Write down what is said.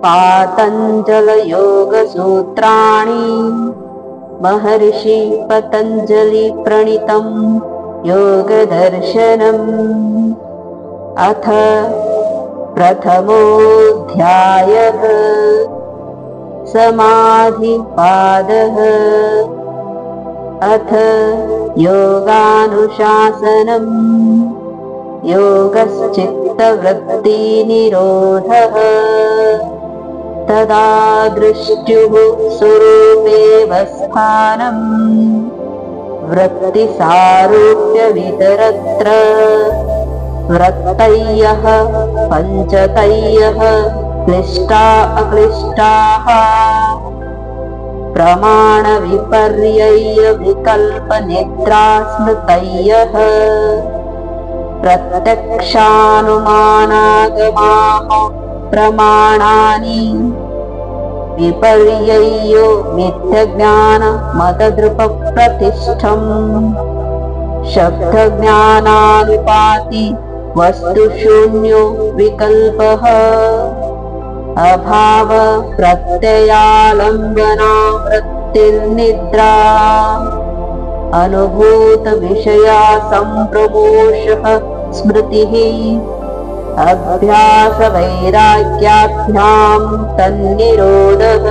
पातंजल योग सूत्राणि महर्षि पतंजलि प्रणीतं योग दर्शनम्। अथ प्रथमोऽध्यायः समाधिपादः। अथ योगानुशासनम्। योगश्चित्तवृत्तिनिरोधः। तदा दृष्ट्युः स्वरूपेव स्थानम् वृत्तिसारूप्यमितरत्र। वृत्तयः पञ्चतयः क्लिष्टा अक्लिष्टाः प्रमाणविपर्ययविकल्पनिद्रास्मृतयः प्रत्यक्षानुमानागमाः प्रमाणानि। विपर्ययो मिथ्यज्ञानमतदृक्प्रतिष्ठम्। शब्दज्ञानानुपाति वस्तुशून्यो विकल्पः। अभाव प्रत्ययालम्बना वृत्तिर्निद्रा। अनुभूतविषया सम्प्रमोषः स्मृतिः। अभ्यासवैराग्याभ्यां तन्निरोधः।